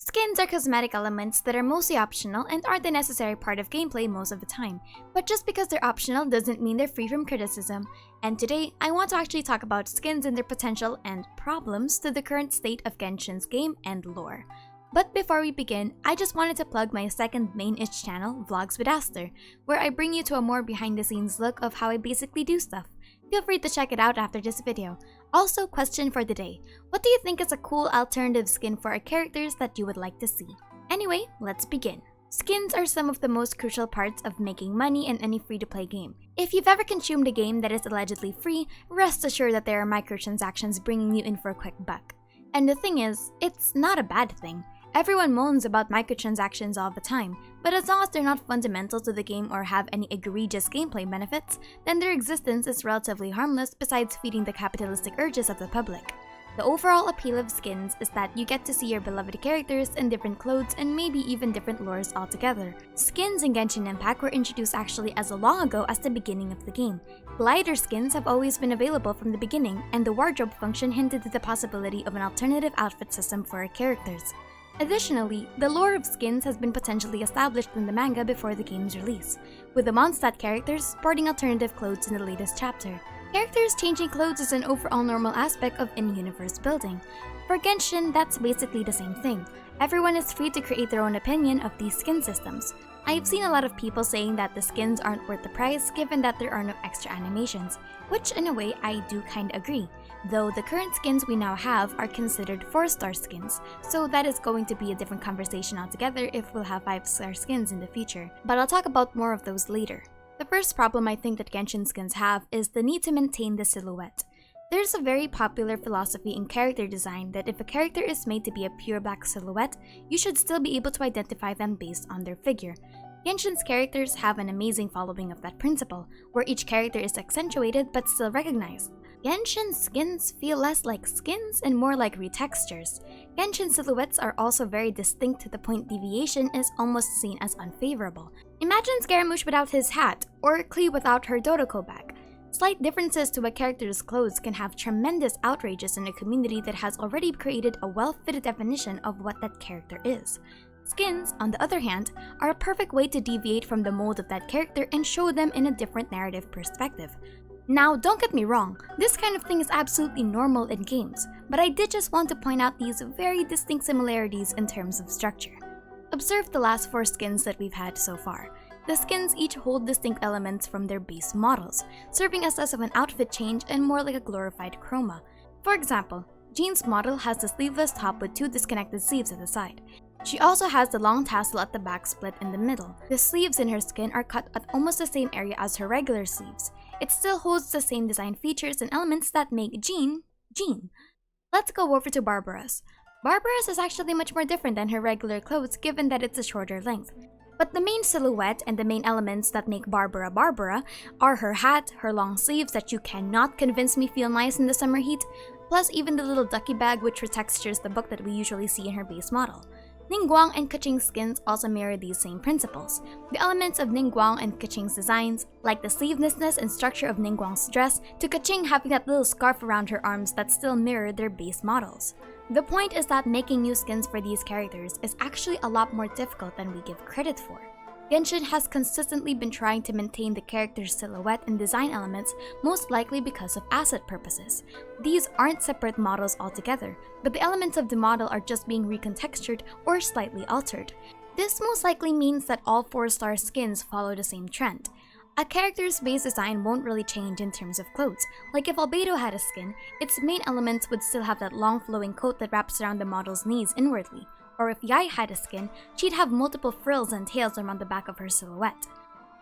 Skins are cosmetic elements that are mostly optional and aren't a necessary part of gameplay most of the time. But just because they're optional doesn't mean they're free from criticism. And today, I want to actually talk about skins and their potential and problems to the current state of Genshin's game and lore. But before we begin, I just wanted to plug my second main-ish channel, Vlogs with Aster, where I bring you to a more behind-the-scenes look of how I basically do stuff. Feel free to check it out after this video. Also, question for the day. What do you think is a cool alternative skin for our characters that you would like to see? Anyway, let's begin. Skins are some of the most crucial parts of making money in any free-to-play game. If you've ever consumed a game that is allegedly free, rest assured that there are microtransactions bringing you in for a quick buck. And the thing is, it's not a bad thing. Everyone moans about microtransactions all the time, but as long as they're not fundamental to the game or have any egregious gameplay benefits, then their existence is relatively harmless besides feeding the capitalistic urges of the public. The overall appeal of skins is that you get to see your beloved characters in different clothes and maybe even different lores altogether. Skins in Genshin Impact were introduced actually as long ago as the beginning of the game. Glider skins have always been available from the beginning, and the wardrobe function hinted at the possibility of an alternative outfit system for our characters. Additionally, the lore of skins has been potentially established in the manga before the game's release, with the Mondstadt characters sporting alternative clothes in the latest chapter. Characters changing clothes is an overall normal aspect of in-universe building. For Genshin, that's basically the same thing. Everyone is free to create their own opinion of these skin systems. I've seen a lot of people saying that the skins aren't worth the price given that there are no extra animations, which in a way I do kinda agree. Though the current skins we now have are considered 4-star skins, so that is going to be a different conversation altogether if we'll have 5-star skins in the future. But I'll talk about more of those later. The first problem I think that Genshin skins have is the need to maintain the silhouette. There's a very popular philosophy in character design that if a character is made to be a pure black silhouette, you should still be able to identify them based on their figure. Genshin's characters have an amazing following of that principle, where each character is accentuated but still recognized. Genshin skins feel less like skins and more like retextures. Genshin silhouettes are also very distinct to the point deviation is almost seen as unfavorable. Imagine Scaramouche without his hat, or Klee without her Dodoko bag. Slight differences to a character's clothes can have tremendous outrages in a community that has already created a well-fitted definition of what that character is. Skins, on the other hand, are a perfect way to deviate from the mold of that character and show them in a different narrative perspective. Now, don't get me wrong, this kind of thing is absolutely normal in games, but I did just want to point out these very distinct similarities in terms of structure. Observe the last 4 skins that we've had so far. The skins each hold distinct elements from their base models, serving as less of an outfit change and more like a glorified chroma. For example, Jean's model has the sleeveless top with 2 disconnected sleeves at the side. She also has the long tassel at the back split in the middle. The sleeves in her skin are cut at almost the same area as her regular sleeves. It still holds the same design features and elements that make Jean, Jean. Let's go over to Barbara's. Barbara's is actually much more different than her regular clothes given that it's a shorter length. But the main silhouette and the main elements that make Barbara Barbara are her hat, her long sleeves that you cannot convince me feel nice in the summer heat, plus even the little ducky bag which retextures the book that we usually see in her base model. Ningguang and Keqing's skins also mirror these same principles. The elements of Ningguang and Keqing's designs, like the sleevelessness and structure of Ningguang's dress, to Keqing having that little scarf around her arms that still mirror their base models. The point is that making new skins for these characters is actually a lot more difficult than we give credit for. Genshin has consistently been trying to maintain the character's silhouette and design elements, most likely because of asset purposes. These aren't separate models altogether, but the elements of the model are just being recontextured or slightly altered. This most likely means that all 4-star skins follow the same trend. A character's base design won't really change in terms of clothes. Like if Albedo had a skin, its main elements would still have that long flowing coat that wraps around the model's knees inwardly. Or if Yai had a skin, she'd have multiple frills and tails around the back of her silhouette.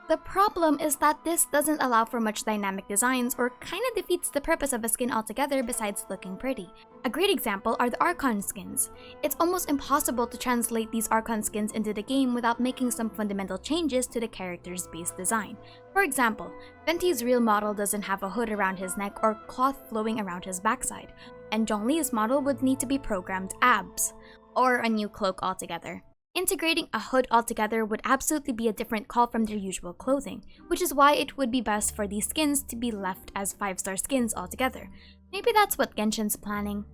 The problem is that this doesn't allow for much dynamic designs or kinda defeats the purpose of a skin altogether besides looking pretty. A great example are the Archon skins. It's almost impossible to translate these Archon skins into the game without making some fundamental changes to the character's base design. For example, Venti's real model doesn't have a hood around his neck or cloth flowing around his backside, and Zhongli's model would need to be programmed abs, or a new cloak altogether. Integrating a hood altogether would absolutely be a different call from their usual clothing, which is why it would be best for these skins to be left as 5-star skins altogether. Maybe that's what Genshin's planning.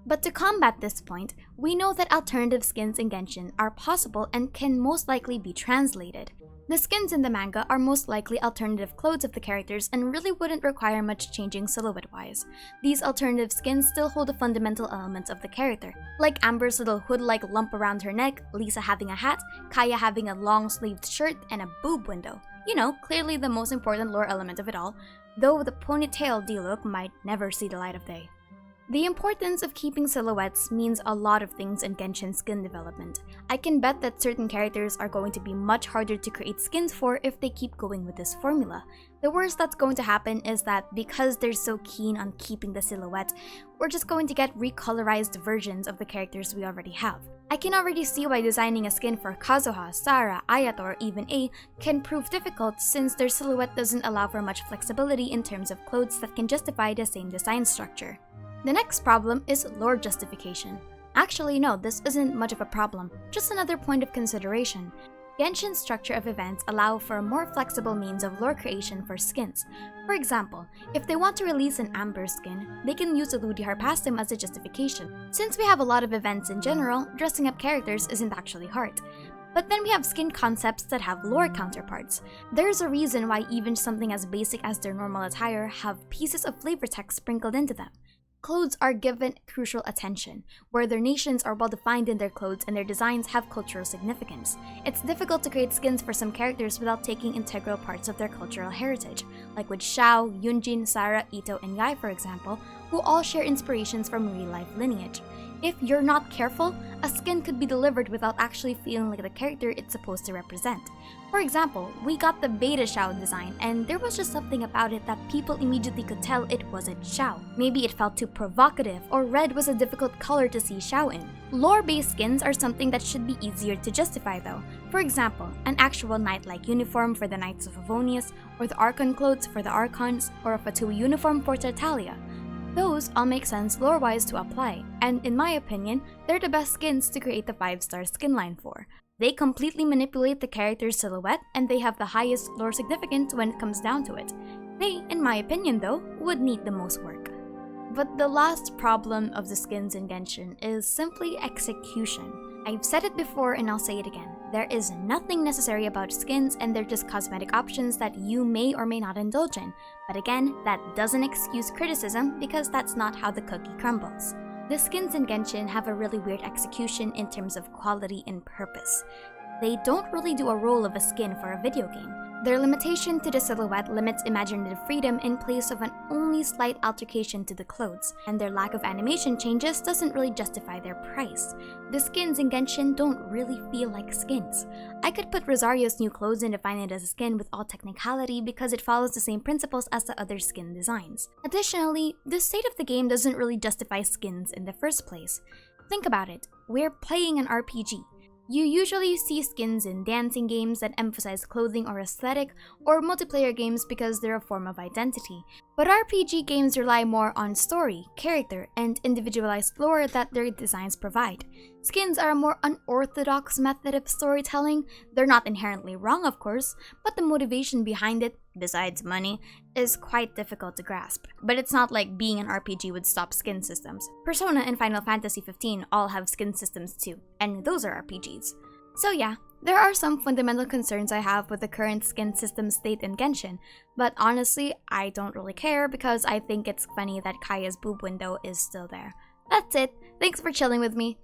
But to combat this point, we know that alternative skins in Genshin are possible and can most likely be translated. The skins in the manga are most likely alternative clothes of the characters and really wouldn't require much changing silhouette-wise. These alternative skins still hold the fundamental elements of the character, like Amber's little hood-like lump around her neck, Lisa having a hat, Kaya having a long-sleeved shirt, and a boob window. You know, clearly the most important lore element of it all, though the ponytail D-look might never see the light of day. The importance of keeping silhouettes means a lot of things in Genshin skin development. I can bet that certain characters are going to be much harder to create skins for if they keep going with this formula. The worst that's going to happen is that because they're so keen on keeping the silhouette, we're just going to get recolorized versions of the characters we already have. I can already see why designing a skin for Kazuha, Sarah, Ayato, or even A can prove difficult since their silhouette doesn't allow for much flexibility in terms of clothes that can justify the same design structure. The next problem is lore justification. Actually, no, this isn't much of a problem, just another point of consideration. Genshin's structure of events allow for a more flexible means of lore creation for skins. For example, if they want to release an Amber skin, they can use the Ludi Harpastum as a justification. Since we have a lot of events in general, dressing up characters isn't actually hard. But then we have skin concepts that have lore counterparts. There's a reason why even something as basic as their normal attire have pieces of flavor text sprinkled into them. Clothes are given crucial attention, where their nations are well defined in their clothes and their designs have cultural significance. It's difficult to create skins for some characters without taking integral parts of their cultural heritage, like with Xiao, Yunjin, Sarah, Ito, and Yai for example, who all share inspirations from real-life lineage. If you're not careful, a skin could be delivered without actually feeling like the character it's supposed to represent. For example, we got the beta Xiao design, and there was just something about it that people immediately could tell it wasn't Xiao. Maybe it felt too provocative, or red was a difficult color to see Xiao in. Lore-based skins are something that should be easier to justify though. For example, an actual knight-like uniform for the Knights of Favonius, or the archon clothes for the archons, or a Fatui uniform for Tartaglia. Those all make sense lore-wise to apply, and in my opinion, they're the best skins to create the 5-star skin line for. They completely manipulate the character's silhouette, and they have the highest lore significance when it comes down to it. They, in my opinion though, would need the most work. But the last problem of the skins in Genshin is simply execution. I've said it before and I'll say it again. There is nothing necessary about skins and they're just cosmetic options that you may or may not indulge in. But again, that doesn't excuse criticism because that's not how the cookie crumbles. The skins in Genshin have a really weird execution in terms of quality and purpose. They don't really do a role of a skin for a video game. Their limitation to the silhouette limits imaginative freedom in place of an only slight altercation to the clothes, and their lack of animation changes doesn't really justify their price. The skins in Genshin don't really feel like skins. I could put Rosario's new clothes and define it as a skin with all technicality because it follows the same principles as the other skin designs. Additionally, the state of the game doesn't really justify skins in the first place. Think about it, we're playing an RPG. You usually see skins in dancing games that emphasize clothing or aesthetic, or multiplayer games because they're a form of identity. But RPG games rely more on story, character, and individualized lore that their designs provide. Skins are a more unorthodox method of storytelling. They're not inherently wrong, of course, but the motivation behind it, besides money, is quite difficult to grasp. But it's not like being an RPG would stop skin systems. Persona and Final Fantasy 15 all have skin systems too, and those are RPGs. So yeah, there are some fundamental concerns I have with the current skin system state in Genshin, but honestly, I don't really care because I think it's funny that Kaya's boob window is still there. That's it. Thanks for chilling with me.